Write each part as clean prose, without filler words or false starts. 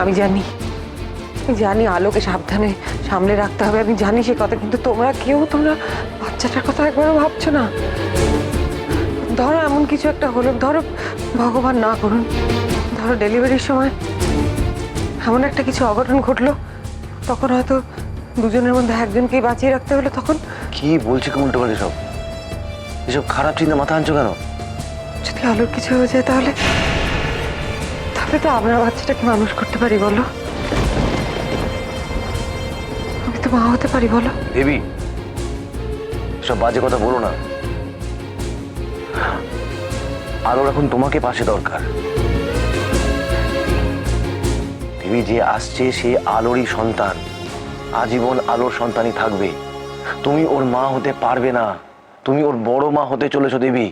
আমি জানি, আলোকে সাবধানে সামলে রাখতে হবে, আমি জানি সে কথা, কিন্তু তোমরা বাচ্চাটার কথা একবারও ভাবছো না। ধরো এমন কিছু একটা হলো, ধরো ভগবান না করুন, ধরো ডেলিভারির সময় এমন একটা কিছু অঘটন ঘটলো, তখন হয়তো দুজনের মধ্যে একজনকেই বাঁচিয়ে রাখতে হলো, তখন কি বলছি কি উল্টো পাল্টা সব? এসব খারাপ চিন্তা মাথা আনছো কেন? যদি আলোর কিছু হয়ে যায় তাহলে তাহলে তো আমরা বাচ্চাটাকে মানুষ করতে পারি বলো? আমি তো মা হতে পারি বলো? দেবী, সব বাজে কথা বলো না। আলোর এখন তোমাকে পাশে দরকার। দেবী, যে আসছে সে আলোরই সন্তান, আজীবন আলোর সন্তানই থাকবে। তুমি ওর মা হতে পারবে না, তুমি ওর বড় মা হতে চলেছো দেবী।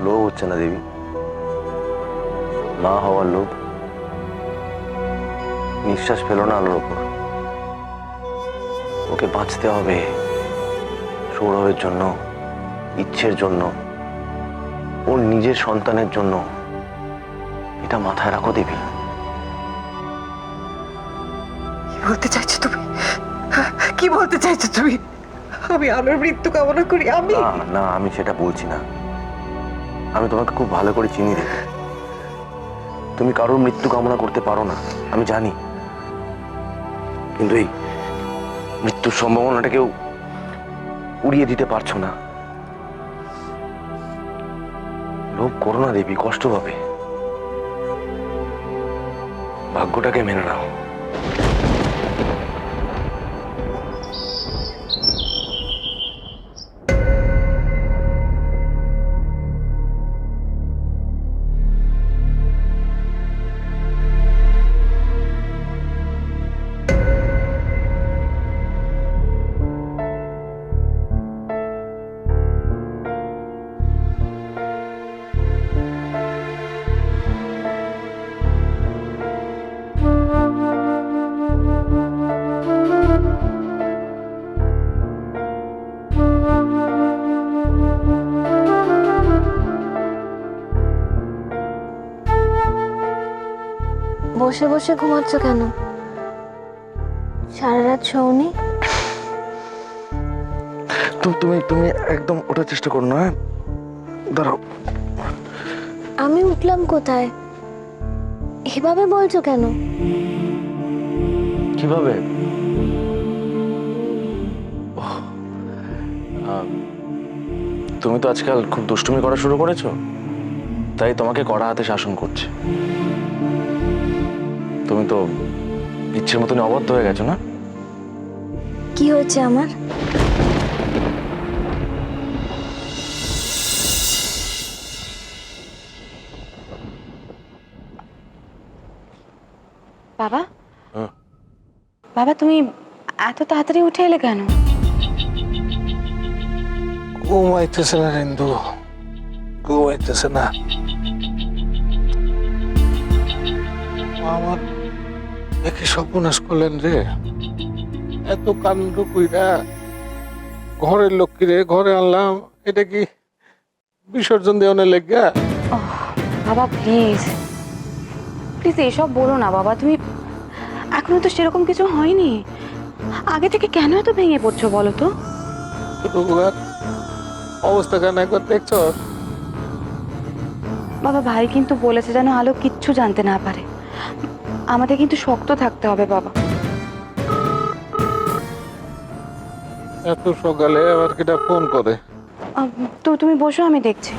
লোভ হচ্ছে না দেবী? মা হওয়ার লোভ? নিঃশ্বাস ফেলো না আলোর ওপর। ওকে বাঁচতে হবে, সৌরভের জন্য, ইচ্ছের জন্য, ওর নিজের সন্তানের জন্য। এটা মাথায় রাখো দেবী। কি বলতে চাইছো তুমি? কি বলতে চাইছো তুমি? আমি আলোর মৃত্যু কামনা করি? আমি না না, আমি সেটা বলছি না। আমি তোমাকে খুব ভালো করে চিনি দেবী। তুমি কারোর মৃত্যু কামনা করতে পারো না, আমি জানি। কিন্তু এই মৃত্যুর সম্ভাবনাটাকেও উড়িয়ে দিতে পারছো না। লোভ করো না দেবী, কষ্ট পাবে। ভাগ্যটাকে মেনে নাও। বসে বসে ঘুমাচ্ছ কেন? সারা রাত শোওনি? তুমি তুমি একদম ওঠার চেষ্টা করো না, হ্যাঁ? দাঁড়াও। আমি উঠলাম কোথায়? এভাবে বলছো কেন? কিভাবে? তুমি তো আজকাল খুব দুষ্টুমি করা শুরু করেছো, তাই তোমাকে কড়া হাতে শাসন করছে। তুমি তো ইচ্ছের মতনই অবাধ্য হয়ে গেছো না? কি হয়েছে আমার? বাবা, বাবা তুমি এত তাড়াতাড়ি উঠে এলে কেন? ঘুমাইতেছে না রিন্দু, ঘুমাইতেছে না। আমার একই সর্বনাশ করলেন রে। এত কাণ্ড কইরা ঘরের লক্ষ্মীরে ঘরে আনলাম, এটা কি বিসর্জন দেওয়ার লেগা? বাবা প্লিজ প্লিজ এসব বলো না বাবা। তুমি এখনো তো সেরকম কিছু হয়নি। আগে থেকে কেন এত ভেঙে পড়ছো বলো তো? রঘুনাথ অবস্থা কেন একবার দেখছ? বাবা ভাই কিন্তু বলেছে যেন আলো কিচ্ছু জানতে না পারে। আমাদের কিন্তু শক্ত থাকতে হবে বাবা। এত সকালে আবার কিটা ফোন করে? তো তুমি বসো, আমি দেখছি।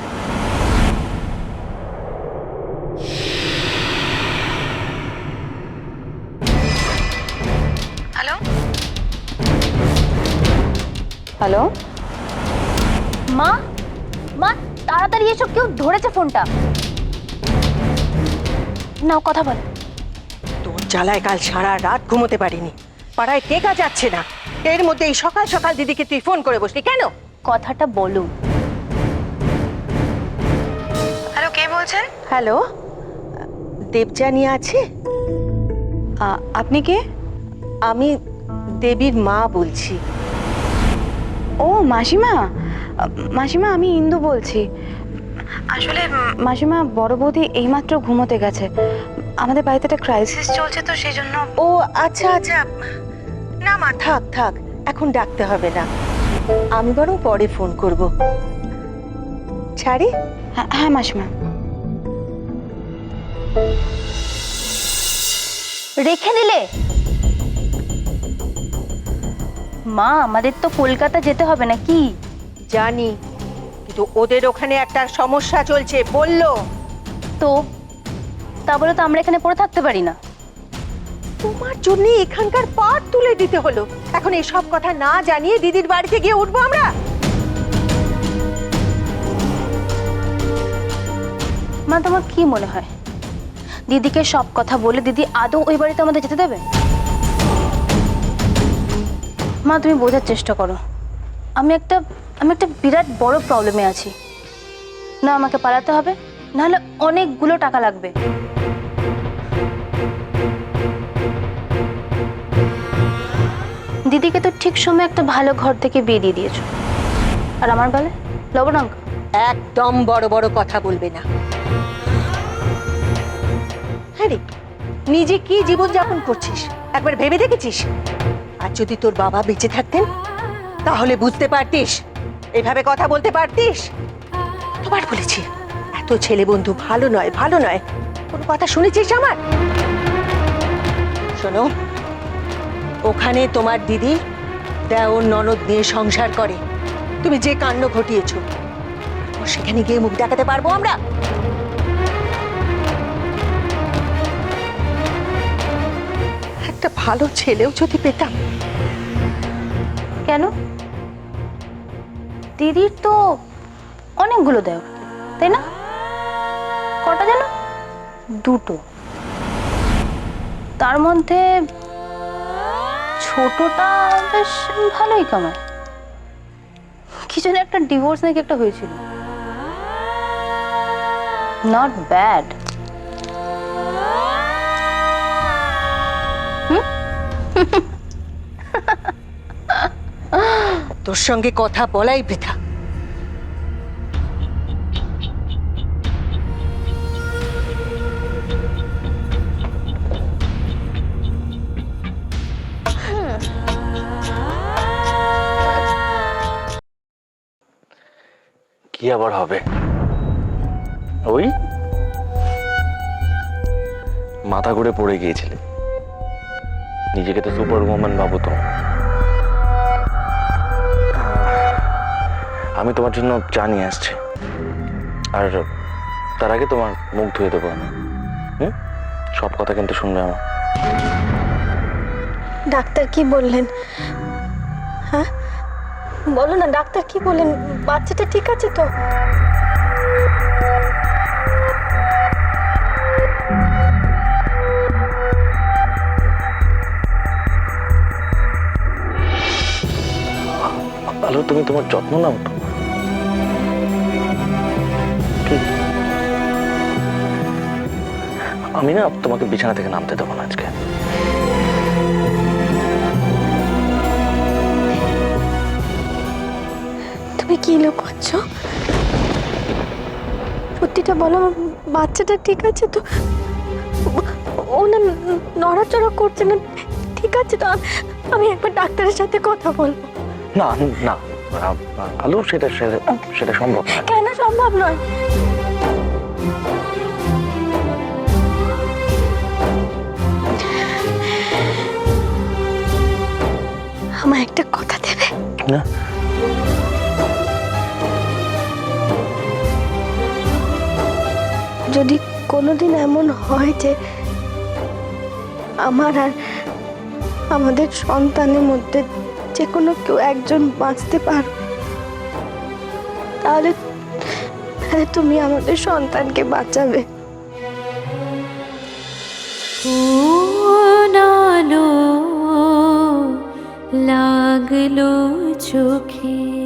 হ্যালো হ্যালো, মা, মা তাড়াতাড়ি এসো, কেউ ধরেছে ফোনটা। নাও কথা বল। তোর জ্বালায় কাল সারা রাত ঘুমোতে পারিনি, পাড়ায় টেকা যাচ্ছে না, এর মধ্যে এই সকাল সকাল দিদিকে তুই ফোন করে বসলি কেন? কথাটা বলুন। হ্যালো, কে বলছেন? হ্যালো, দেবযানী আছে? আপনি কে? আমি দেবীর মা বলছি। ও মাসিমা, মাসিমা, আমি ইন্দু বলছি। আসলে মাসিমা, বড় বৌদি এইমাত্র ঘুমোতে গেছে। আমাদের বাড়িতে একটা ক্রাইসিস চলছে, তো সেই জন্য। ও আচ্ছা আচ্ছা, না মা থাক থাক, এখন ডাকতে হবে না, আমি বরং পরে ফোন করব। ছাড়ি। হ্যাঁ হ্যাঁ মাসিমা। রেখে দিলে? মা, আমাদের তো কলকাতা যেতে হবে না কি? জানি, কিন্তু ওদের ওখানে একটা সমস্যা চলছে বললো। তো তা বলে তো আমরা এখানে পড়ে থাকতে পারি না। তোমার জন্য এখানকার পাট তুলে দিতে হলো, এখন এসব কথা না জানিয়ে দিদির বাড়িতে গিয়ে উঠবো আমরা? মা, তোমার কি মনে হয় দিদিকে সব কথা বলে দিদি আদৌ ওই বাড়িতে আমাদের যেতে দেবে? মা, তুমি বোঝার চেষ্টা করো, আমি একটা বিরাট বড় প্রবলেমে আছি। না আমাকে পালাতে হবে, নাহলে অনেকগুলো টাকা লাগবে। দিদিকে তো ঠিক সময় একটা ভালো ঘর থেকে বিয়ে দিয়ে দিয়েছো, আর আমার বেলায় লবণাঙ্ক। একদম বড় বড় কথা বলবে না। হ্যাঁ রে, নিজে কি জীবন যাপন করছিস একবার ভেবে দেখেছিস? আর যদি তোর বাবা বেঁচে থাকতেন তাহলে বুঝতে পারতিস, এভাবে কথা বলতে পারতিস। কতবার বলেছি এত ছেলে বন্ধু ভালো নয়, ভালো নয়। কোনো কথা শুনেছিস আমার? শোনো, ওখানে তোমার দিদি দেওর ননদ নিয়ে সংসার করে, তুমি যে কাণ্ড ঘটিয়েছো, সেখানে গিয়ে মুখ দেখাতে পারবো আমরা? একটা ভালো ছেলেও যদি পেতাম। কেন? দিদির তো অনেকগুলো দেও, তাই না? কটা যেন? দুটো। তার মধ্যে ছোটটা বেশ ভালোই কামায়, কি যেন একটা ডিভোর্স নাকি একটা হয়েছিল। Not bad. তোর সঙ্গে কথা বলাই বৃথা। কি আবার হবে? ওই মাথা ঘুরে পড়ে গিয়েছিলে, নিজেকে তো সুপার ওম্যান ভাবো তো। আমি তোমার জন্য চা নিয়ে আসছি, আর তার আগে তোমার মুখ ধুয়ে দেবো আমি। সব কথা কিন্তু শুনবে আমার। ডাক্তার কি বললেন? হ্যাঁ বলো না, ডাক্তার কি বললেন? বাচ্চাটা ঠিক আছে তো? ভালো, তুমি তোমার যত্ন নাও তো। আমি না তোমাকে বিছানা থেকে নামতে দেবো না আজকে। তুমি কি লুকোচ্ছ? সত্যিটা বলো, আমার বাচ্চাটা ঠিক আছে তো? ও না নড়াচড়া করছে না, ঠিক আছে তো? আমি একবার ডাক্তারের সাথে কথা বলবো। না না আলু, সেটা সেটা সম্ভব না। কেন সম্ভব নয়? আমার একটা কথা দেবে না? যদি কোনোদিন এমন হয় যে আমার আর আমাদের সন্তানের মধ্যে যে কোনো কেউ একজন বাঁচতে পারো, তাহলে তুমি আমাদের সন্তানকে বাঁচাবে। নালো লাগলো চোখে।